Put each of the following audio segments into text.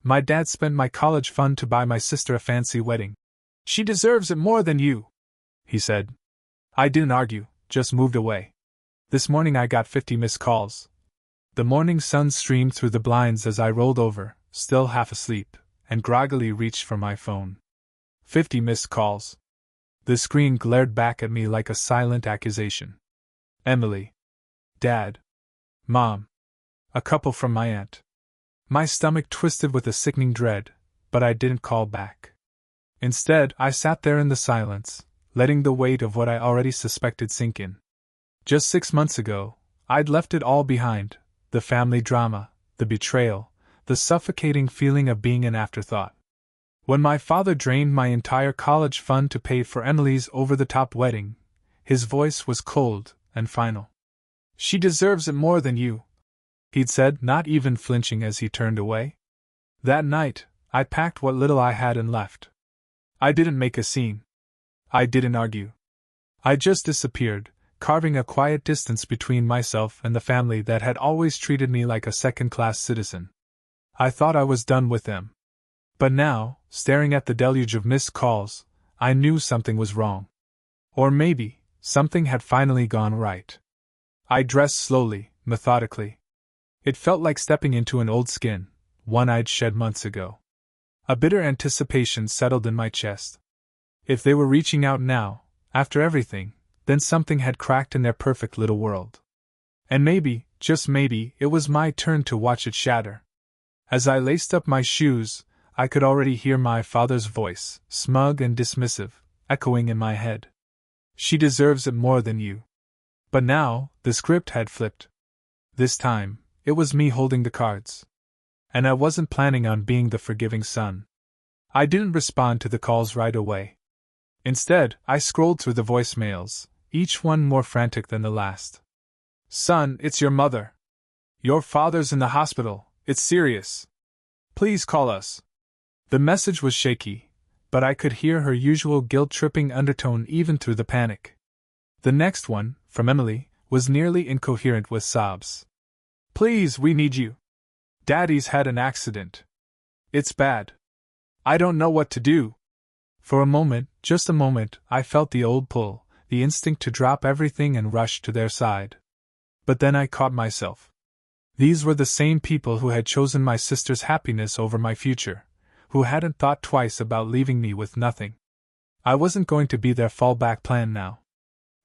My dad spent my college fund to buy my sister a fancy wedding. She deserves it more than you, he said. I didn't argue, just moved away. This morning I got 50 missed calls. The morning sun streamed through the blinds as I rolled over, still half asleep, and groggily reached for my phone. 50 missed calls. The screen glared back at me like a silent accusation. Emily. Dad. Mom. A couple from my aunt. My stomach twisted with a sickening dread, but I didn't call back. Instead, I sat there in the silence, letting the weight of what I already suspected sink in. Just 6 months ago, I'd left it all behind, the family drama, the betrayal, the suffocating feeling of being an afterthought. When my father drained my entire college fund to pay for Emily's over-the-top wedding, his voice was cold and final. She deserves it more than you, he'd said, not even flinching as he turned away. That night, I packed what little I had and left. I didn't make a scene. I didn't argue. I just disappeared, carving a quiet distance between myself and the family that had always treated me like a second-class citizen. I thought I was done with them. But now, staring at the deluge of missed calls, I knew something was wrong. Or maybe, something had finally gone right. I dressed slowly, methodically. It felt like stepping into an old skin, one I'd shed months ago. A bitter anticipation settled in my chest. If they were reaching out now, after everything, then something had cracked in their perfect little world. And maybe, just maybe, it was my turn to watch it shatter. As I laced up my shoes, I could already hear my father's voice, smug and dismissive, echoing in my head. She deserves it more than you. But now, the script had flipped. This time, it was me holding the cards. And I wasn't planning on being the forgiving son. I didn't respond to the calls right away. Instead, I scrolled through the voicemails, each one more frantic than the last. Son, it's your mother. Your father's in the hospital, it's serious. Please call us. The message was shaky, but I could hear her usual guilt-tripping undertone even through the panic. The next one, from Emily, was nearly incoherent with sobs. Please, we need you. Daddy's had an accident. It's bad. I don't know what to do. For a moment, just a moment, I felt the old pull, the instinct to drop everything and rush to their side. But then I caught myself. These were the same people who had chosen my sister's happiness over my future, who hadn't thought twice about leaving me with nothing. I wasn't going to be their fallback plan now.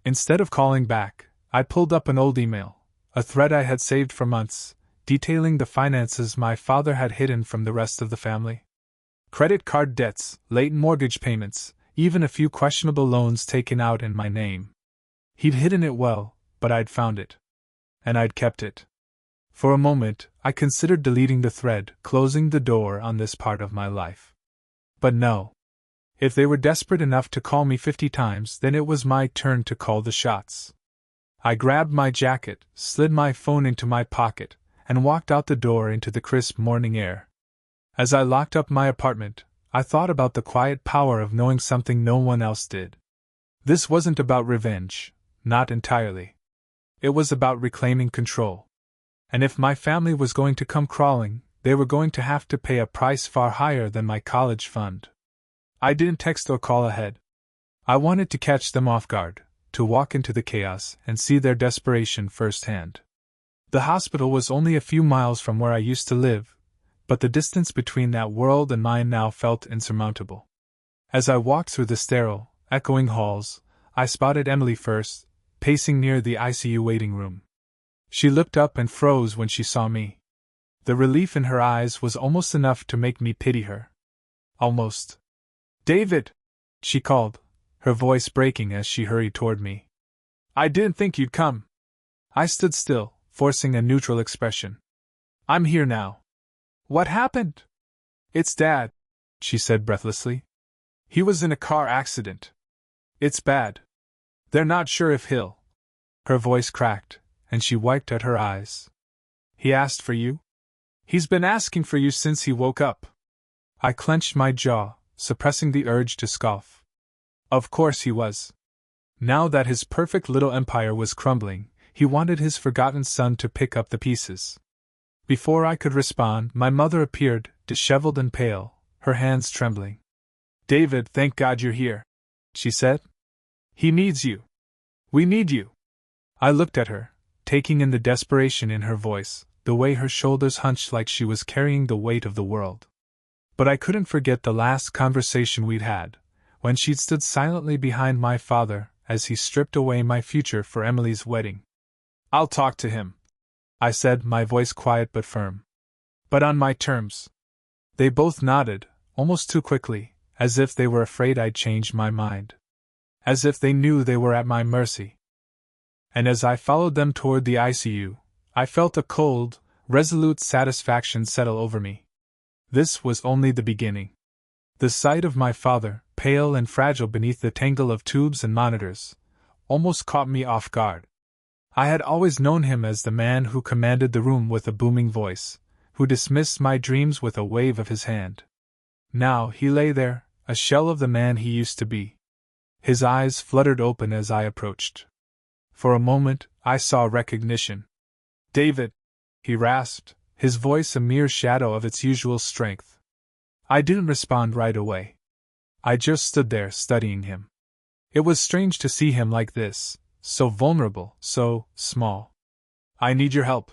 Instead of calling back, I pulled up an old email, a thread I had saved for months, detailing the finances my father had hidden from the rest of the family. Credit card debts, late mortgage payments, even a few questionable loans taken out in my name. He'd hidden it well, but I'd found it. And I'd kept it. For a moment, I considered deleting the thread, closing the door on this part of my life. But no. If they were desperate enough to call me 50 times, then it was my turn to call the shots. I grabbed my jacket, slid my phone into my pocket, and walked out the door into the crisp morning air. As I locked up my apartment, I thought about the quiet power of knowing something no one else did. This wasn't about revenge, not entirely. It was about reclaiming control. And if my family was going to come crawling, they were going to have to pay a price far higher than my college fund. I didn't text or call ahead. I wanted to catch them off guard, to walk into the chaos and see their desperation firsthand. The hospital was only a few miles from where I used to live, but the distance between that world and mine now felt insurmountable. As I walked through the sterile, echoing halls, I spotted Emily first, pacing near the ICU waiting room. She looked up and froze when she saw me. The relief in her eyes was almost enough to make me pity her. Almost. David! She called, her voice breaking as she hurried toward me. I didn't think you'd come. I stood still, forcing a neutral expression. I'm here now. What happened? It's Dad, she said breathlessly. He was in a car accident. It's bad. They're not sure if he'll. Her voice cracked, and she wiped at her eyes. He asked for you? He's been asking for you since he woke up. I clenched my jaw, suppressing the urge to scoff. Of course he was. Now that his perfect little empire was crumbling, he wanted his forgotten son to pick up the pieces. Before I could respond, my mother appeared, disheveled and pale, her hands trembling. "David, thank God you're here," she said. "He needs you. We need you." I looked at her, taking in the desperation in her voice, the way her shoulders hunched like she was carrying the weight of the world. But I couldn't forget the last conversation we'd had, when she'd stood silently behind my father as he stripped away my future for Emily's wedding. "I'll talk to him," I said, my voice quiet but firm. "But on my terms." They both nodded, almost too quickly, as if they were afraid I'd changed my mind. As if they knew they were at my mercy. And as I followed them toward the ICU, I felt a cold, resolute satisfaction settle over me. This was only the beginning. The sight of my father, pale and fragile beneath the tangle of tubes and monitors, almost caught me off guard. I had always known him as the man who commanded the room with a booming voice, who dismissed my dreams with a wave of his hand. Now he lay there, a shell of the man he used to be. His eyes fluttered open as I approached. For a moment, I saw recognition. "David," he rasped, his voice a mere shadow of its usual strength. I didn't respond right away. I just stood there studying him. It was strange to see him like this, so vulnerable, so small. "I need your help,"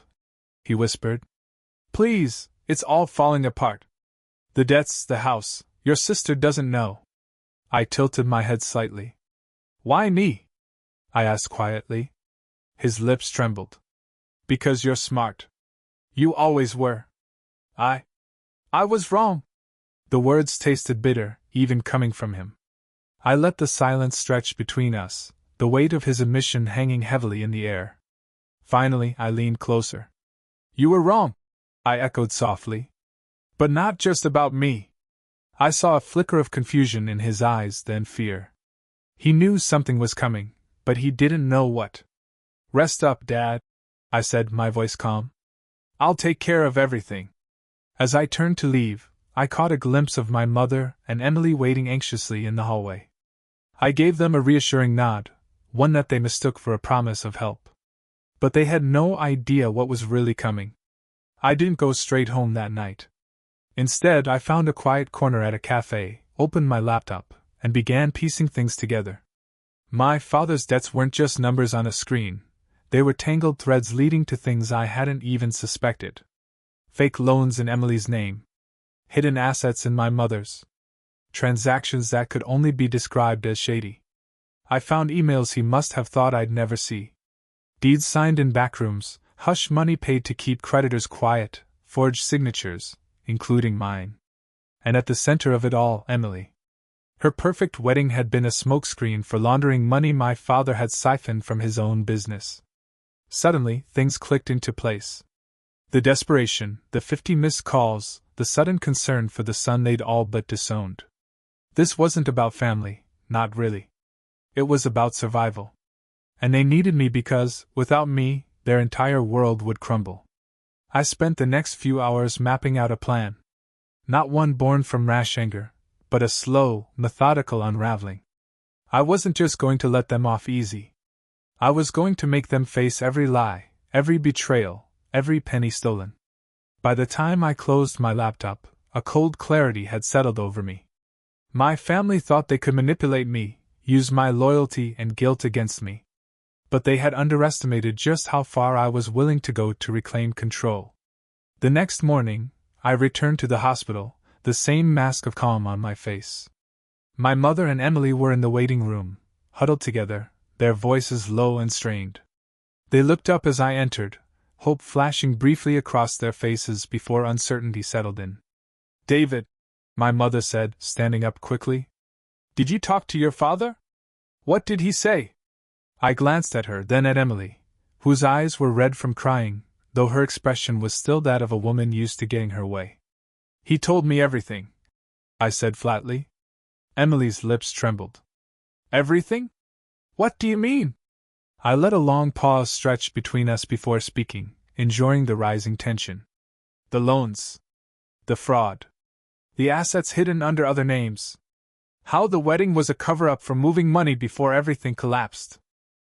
he whispered. "Please, it's all falling apart. The debts, the house, your sister doesn't know." I tilted my head slightly. "Why me?" I asked quietly. His lips trembled. "Because you're smart. You always were." I was wrong." The words tasted bitter, even coming from him. I let the silence stretch between us, the weight of his admission hanging heavily in the air. Finally, I leaned closer. "You were wrong," I echoed softly. "But not just about me." I saw a flicker of confusion in his eyes, then fear. He knew something was coming, but he didn't know what. "Rest up, Dad," I said, my voice calm. "I'll take care of everything." As I turned to leave, I caught a glimpse of my mother and Emily waiting anxiously in the hallway. I gave them a reassuring nod, one that they mistook for a promise of help. But they had no idea what was really coming. I didn't go straight home that night. Instead, I found a quiet corner at a cafe, opened my laptop, and began piecing things together. My father's debts weren't just numbers on a screen, they were tangled threads leading to things I hadn't even suspected. Fake loans in Emily's name. Hidden assets in my mother's. Transactions that could only be described as shady. I found emails he must have thought I'd never see. Deeds signed in backrooms, hush money paid to keep creditors quiet, forged signatures, including mine. And at the center of it all, Emily. Her perfect wedding had been a smokescreen for laundering money my father had siphoned from his own business. Suddenly, things clicked into place. The desperation, the 50 missed calls, the sudden concern for the son they'd all but disowned. This wasn't about family, not really. It was about survival. And they needed me because, without me, their entire world would crumble. I spent the next few hours mapping out a plan. Not one born from rash anger, but a slow, methodical unraveling. I wasn't just going to let them off easy. I was going to make them face every lie, every betrayal, every penny stolen. By the time I closed my laptop, a cold clarity had settled over me. My family thought they could manipulate me, use my loyalty and guilt against me. But they had underestimated just how far I was willing to go to reclaim control. The next morning, I returned to the hospital, the same mask of calm on my face. My mother and Emily were in the waiting room, huddled together, their voices low and strained. They looked up as I entered, hope flashing briefly across their faces before uncertainty settled in. "David," my mother said, standing up quickly. "Did you talk to your father? What did he say?" I glanced at her, then at Emily, whose eyes were red from crying, though her expression was still that of a woman used to getting her way. "He told me everything," I said flatly. Emily's lips trembled. "Everything? What do you mean?" I let a long pause stretch between us before speaking, enjoying the rising tension. "The loans. The fraud. The assets hidden under other names. How the wedding was a cover-up for moving money before everything collapsed."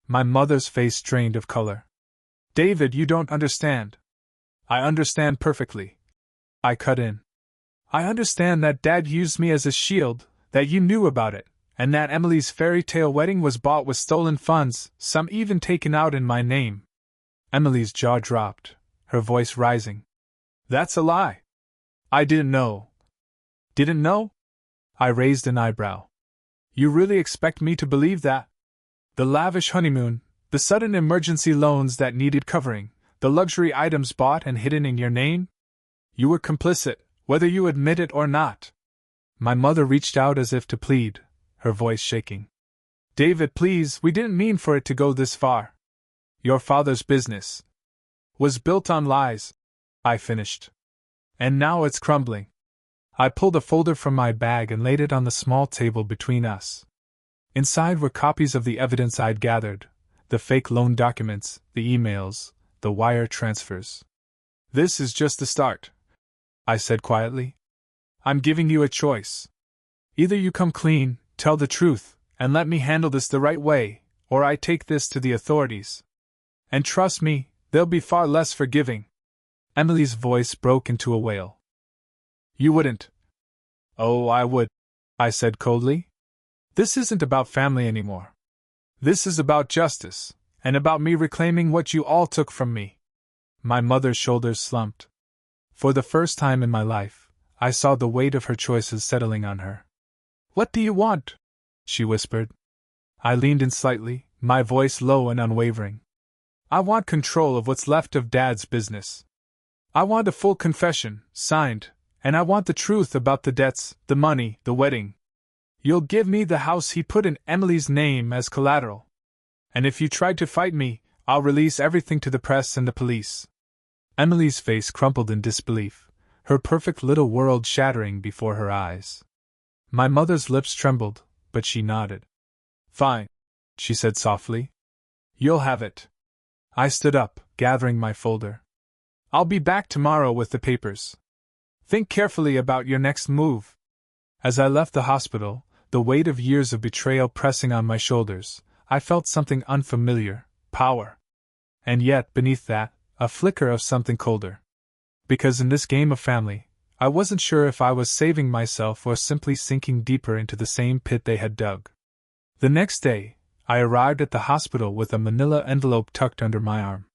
My mother's face drained of color. "David, you don't understand." "I understand perfectly," I cut in. I understand that Dad used me as a shield, that you knew about it, and that Emily's fairy tale wedding was bought with stolen funds, some even taken out in my name." Emily's jaw dropped, her voice rising. "That's a lie. I didn't know." "Didn't know?" I raised an eyebrow. "You really expect me to believe that? The lavish honeymoon, the sudden emergency loans that needed covering, the luxury items bought and hidden in your name? You were complicit, whether you admit it or not." My mother reached out as if to plead, her voice shaking. "David, please, we didn't mean for it to go this far. Your father's business was built on lies," I finished. "And now it's crumbling." I pulled a folder from my bag and laid it on the small table between us. Inside were copies of the evidence I'd gathered, the fake loan documents, the emails, the wire transfers. "This is just the start," I said quietly. "I'm giving you a choice. Either you come clean, tell the truth, and let me handle this the right way, or I take this to the authorities. And trust me, they'll be far less forgiving." Emily's voice broke into a wail. "You wouldn't." "Oh, I would," I said coldly. "This isn't about family anymore. This is about justice, and about me reclaiming what you all took from me." My mother's shoulders slumped. For the first time in my life, I saw the weight of her choices settling on her. "What do you want?" she whispered. I leaned in slightly, my voice low and unwavering. "I want control of what's left of Dad's business. I want a full confession, signed, and I want the truth about the debts, the money, the wedding. You'll give me the house he put in Emily's name as collateral. And if you try to fight me, I'll release everything to the press and the police." Emily's face crumpled in disbelief, her perfect little world shattering before her eyes. My mother's lips trembled, but she nodded. "Fine," she said softly. "You'll have it." I stood up, gathering my folder. "I'll be back tomorrow with the papers. Think carefully about your next move." As I left the hospital, the weight of years of betrayal pressing on my shoulders, I felt something unfamiliar, power. And yet, beneath that, a flicker of something colder. Because in this game of family, I wasn't sure if I was saving myself or simply sinking deeper into the same pit they had dug. The next day, I arrived at the hospital with a manila envelope tucked under my arm.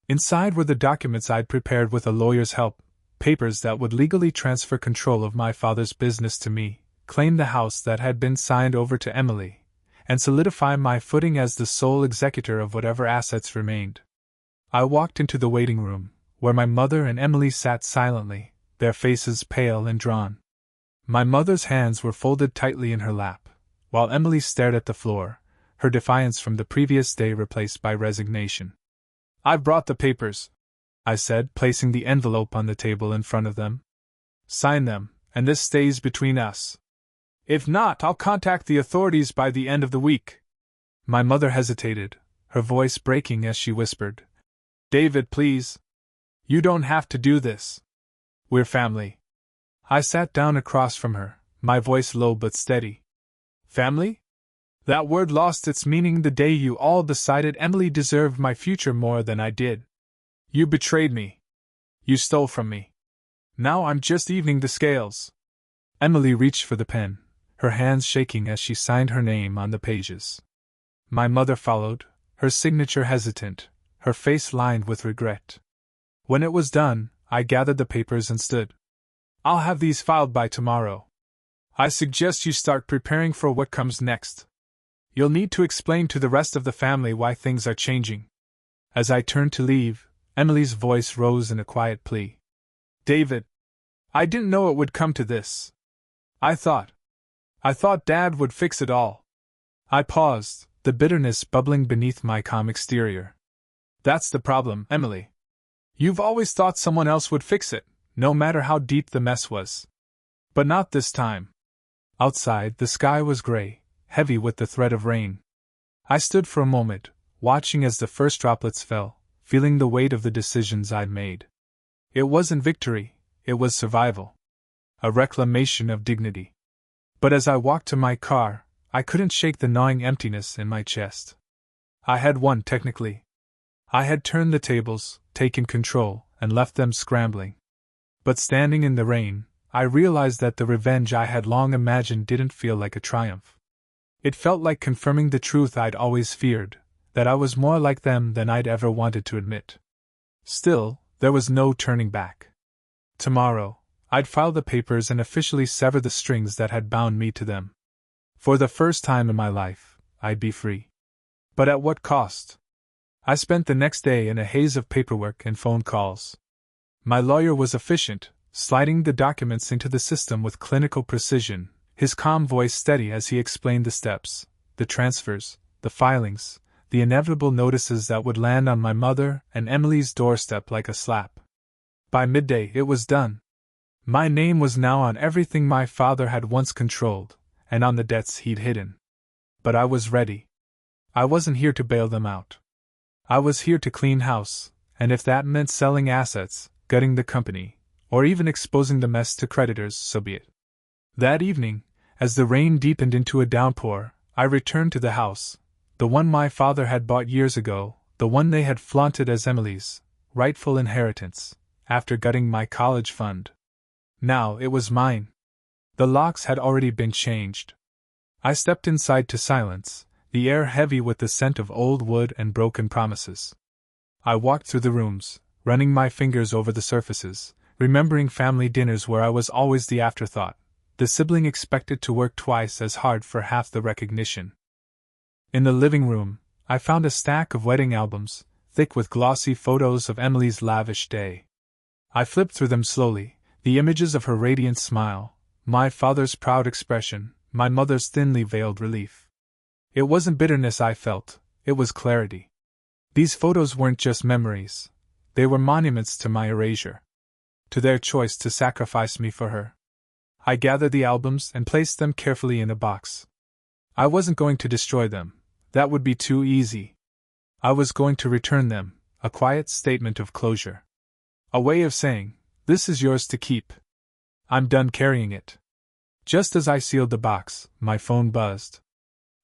Inside were the documents I'd prepared with a lawyer's help, papers that would legally transfer control of my father's business to me, claim the house that had been signed over to Emily, and solidify my footing as the sole executor of whatever assets remained. I walked into the waiting room, where my mother and Emily sat silently, their faces pale and drawn. My mother's hands were folded tightly in her lap, while Emily stared at the floor, her defiance from the previous day replaced by resignation. "I've brought the papers," I said, placing the envelope on the table in front of them. "Sign them, and this stays between us. If not, I'll contact the authorities by the end of the week." My mother hesitated, her voice breaking as she whispered, "David, please. You don't have to do this. We're family." I sat down across from her, my voice low but steady. "Family? That word lost its meaning the day you all decided Emily deserved my future more than I did. You betrayed me. You stole from me. Now I'm just evening the scales." Emily reached for the pen, her hands shaking as she signed her name on the pages. My mother followed, her signature hesitant, her face lined with regret. When it was done, I gathered the papers and stood. "I'll have these filed by tomorrow. I suggest you start preparing for what comes next. You'll need to explain to the rest of the family why things are changing." As I turned to leave, Emily's voice rose in a quiet plea. "David, I didn't know it would come to this. I thought Dad would fix it all." I paused, the bitterness bubbling beneath my calm exterior. "That's the problem, Emily. You've always thought someone else would fix it, no matter how deep the mess was. But not this time." Outside, the sky was gray, heavy with the threat of rain. I stood for a moment, watching as the first droplets fell, feeling the weight of the decisions I'd made. It wasn't victory, it was survival. A reclamation of dignity. But as I walked to my car, I couldn't shake the gnawing emptiness in my chest. I had won technically. I had turned the tables, taken control, and left them scrambling. But standing in the rain, I realized that the revenge I had long imagined didn't feel like a triumph. It felt like confirming the truth I'd always feared, that I was more like them than I'd ever wanted to admit. Still, there was no turning back. Tomorrow, I'd file the papers and officially sever the strings that had bound me to them. For the first time in my life, I'd be free. But at what cost? I spent the next day in a haze of paperwork and phone calls. My lawyer was efficient, sliding the documents into the system with clinical precision, his calm voice steady as he explained the steps, the transfers, the filings, the inevitable notices that would land on my mother and Emily's doorstep like a slap. By midday, it was done. My name was now on everything my father had once controlled, and on the debts he'd hidden. But I was ready. I wasn't here to bail them out. I was here to clean house, and if that meant selling assets, gutting the company, or even exposing the mess to creditors, so be it. That evening, as the rain deepened into a downpour, I returned to the house, the one my father had bought years ago, the one they had flaunted as Emily's rightful inheritance, after gutting my college fund. Now it was mine. The locks had already been changed. I stepped inside to silence, the air heavy with the scent of old wood and broken promises. I walked through the rooms, running my fingers over the surfaces, remembering family dinners where I was always the afterthought, the sibling expected to work twice as hard for half the recognition. In the living room, I found a stack of wedding albums, thick with glossy photos of Emily's lavish day. I flipped through them slowly, the images of her radiant smile, my father's proud expression, my mother's thinly veiled relief. It wasn't bitterness I felt, it was clarity. These photos weren't just memories, they were monuments to my erasure, to their choice to sacrifice me for her. I gathered the albums and placed them carefully in a box. I wasn't going to destroy them, that would be too easy. I was going to return them, a quiet statement of closure. A way of saying, this is yours to keep. I'm done carrying it. Just as I sealed the box, my phone buzzed.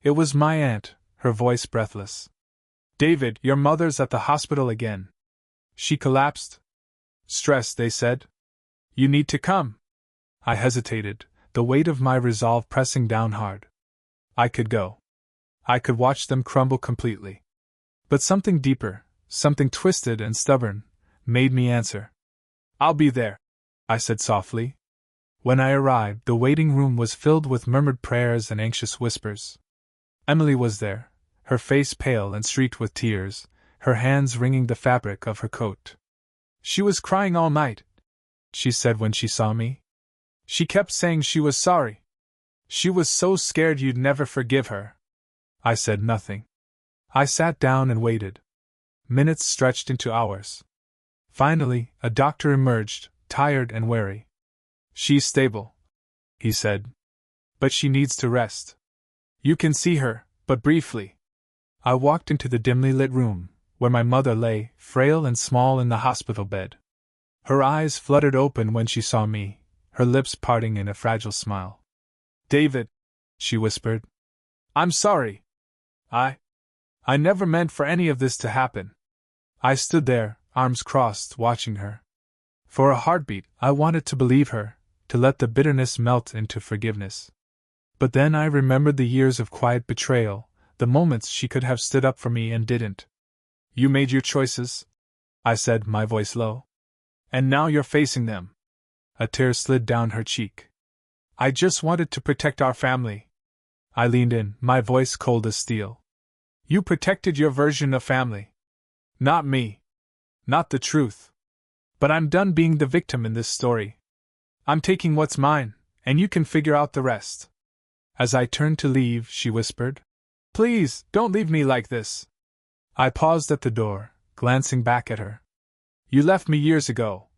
It was my aunt, her voice breathless. David, your mother's at the hospital again. She collapsed. Stress, they said. You need to come. I hesitated, the weight of my resolve pressing down hard. I could go. I could watch them crumble completely. But something deeper, something twisted and stubborn, made me answer. I'll be there, I said softly. When I arrived, the waiting room was filled with murmured prayers and anxious whispers. Emily was there, her face pale and streaked with tears, her hands wringing the fabric of her coat. She was crying all night, she said when she saw me. She kept saying she was sorry. She was so scared you'd never forgive her. I said nothing. I sat down and waited. Minutes stretched into hours. Finally, a doctor emerged, tired and weary. She's stable, he said. But she needs to rest. You can see her, but briefly. I walked into the dimly lit room, where my mother lay, frail and small in the hospital bed. Her eyes fluttered open when she saw me, her lips parting in a fragile smile. David, she whispered. I'm sorry. I never meant for any of this to happen. I stood there, arms crossed, watching her. For a heartbeat, I wanted to believe her, to let the bitterness melt into forgiveness. But then I remembered the years of quiet betrayal, the moments she could have stood up for me and didn't. You made your choices, I said, my voice low. And now you're facing them. A tear slid down her cheek. I just wanted to protect our family. I leaned in, my voice cold as steel. You protected your version of family. Not me. Not the truth. But I'm done being the victim in this story. I'm taking what's mine, and you can figure out the rest. As I turned to leave, she whispered, Please, don't leave me like this. I paused at the door, glancing back at her. You left me years ago,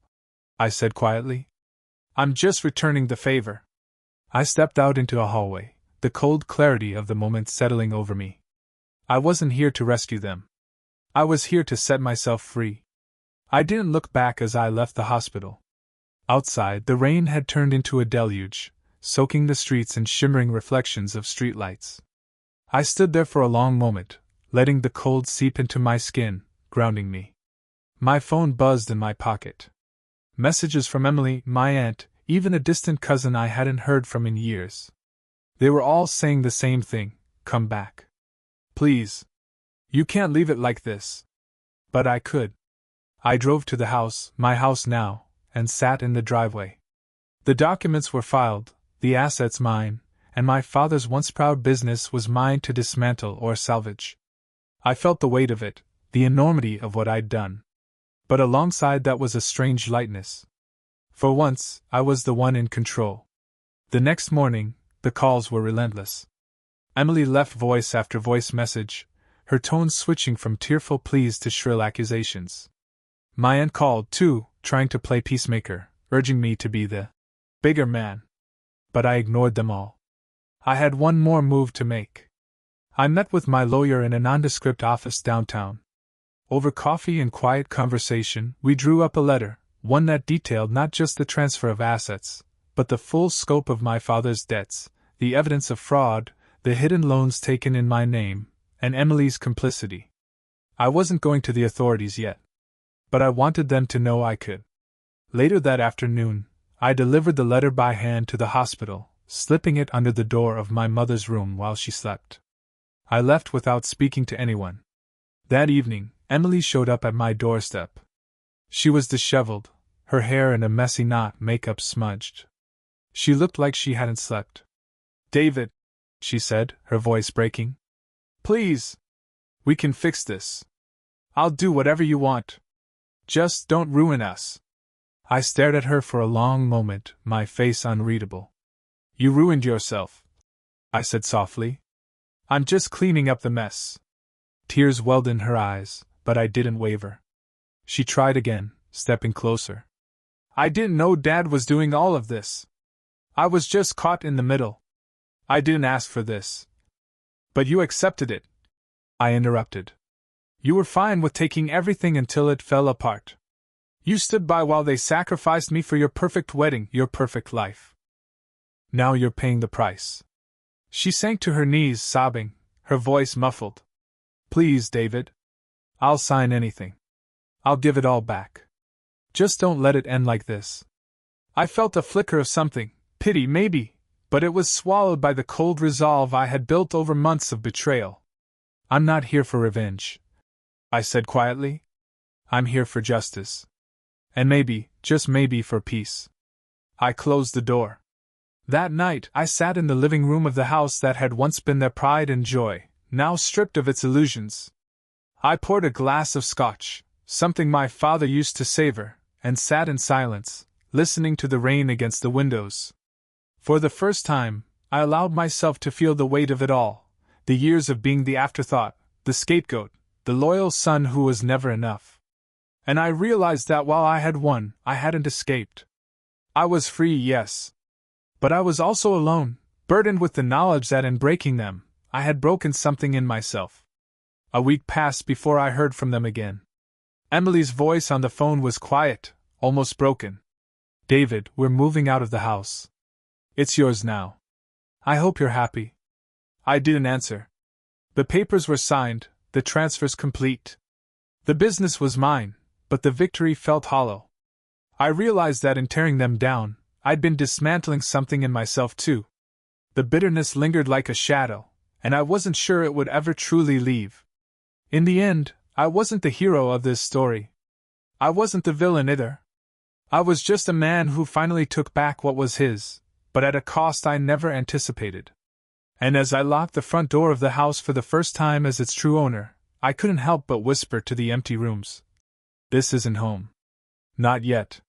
I said quietly. I'm just returning the favor. I stepped out into a hallway, the cold clarity of the moment settling over me. I wasn't here to rescue them. I was here to set myself free. I didn't look back as I left the hospital. Outside, the rain had turned into a deluge, soaking the streets in shimmering reflections of streetlights. I stood there for a long moment, letting the cold seep into my skin, grounding me. My phone buzzed in my pocket. Messages from Emily, my aunt, even a distant cousin I hadn't heard from in years. They were all saying the same thing: come back. Please. You can't leave it like this. But I could. I drove to the house, my house now, and sat in the driveway. The documents were filed, the assets mine, and my father's once proud business was mine to dismantle or salvage. I felt the weight of it, the enormity of what I'd done. But alongside that was a strange lightness. For once, I was the one in control. The next morning, the calls were relentless. Emily left voice after voice message, her tones switching from tearful pleas to shrill accusations. My aunt called, too, trying to play peacemaker, urging me to be the bigger man. But I ignored them all. I had one more move to make. I met with my lawyer in a nondescript office downtown. Over coffee and quiet conversation, we drew up a letter, one that detailed not just the transfer of assets, but the full scope of my father's debts, the evidence of fraud, the hidden loans taken in my name, and Emily's complicity. I wasn't going to the authorities yet, but I wanted them to know I could. Later that afternoon, I delivered the letter by hand to the hospital, slipping it under the door of my mother's room while she slept. I left without speaking to anyone. That evening, Emily showed up at my doorstep. She was disheveled, her hair in a messy knot, makeup smudged. She looked like she hadn't slept. "David," she said, her voice breaking. "Please. We can fix this. I'll do whatever you want. Just don't ruin us." I stared at her for a long moment, my face unreadable. "You ruined yourself," I said softly. "I'm just cleaning up the mess." Tears welled in her eyes, but I didn't waver. She tried again, stepping closer. "I didn't know Dad was doing all of this. I was just caught in the middle. I didn't ask for this. But you accepted it," I interrupted. "You were fine with taking everything until it fell apart. You stood by while they sacrificed me for your perfect wedding, your perfect life. Now you're paying the price." She sank to her knees, sobbing, her voice muffled. "Please, David. I'll sign anything. I'll give it all back. Just don't let it end like this." I felt a flicker of something, pity maybe, but it was swallowed by the cold resolve I had built over months of betrayal. "I'm not here for revenge," I said quietly. "I'm here for justice. And maybe, just maybe, for peace." I closed the door. That night, I sat in the living room of the house that had once been their pride and joy, now stripped of its illusions. I poured a glass of scotch, something my father used to savor, and sat in silence, listening to the rain against the windows. For the first time, I allowed myself to feel the weight of it all, the years of being the afterthought, the scapegoat, the loyal son who was never enough. And I realized that while I had won, I hadn't escaped. I was free, yes. But I was also alone, burdened with the knowledge that in breaking them, I had broken something in myself. A week passed before I heard from them again. Emily's voice on the phone was quiet, almost broken. "David, we're moving out of the house. It's yours now. I hope you're happy." I didn't answer. The papers were signed, the transfers complete. The business was mine, but the victory felt hollow. I realized that in tearing them down, I'd been dismantling something in myself too. The bitterness lingered like a shadow, and I wasn't sure it would ever truly leave. In the end, I wasn't the hero of this story. I wasn't the villain either. I was just a man who finally took back what was his, but at a cost I never anticipated. And as I locked the front door of the house for the first time as its true owner, I couldn't help but whisper to the empty rooms, "This isn't home. Not yet."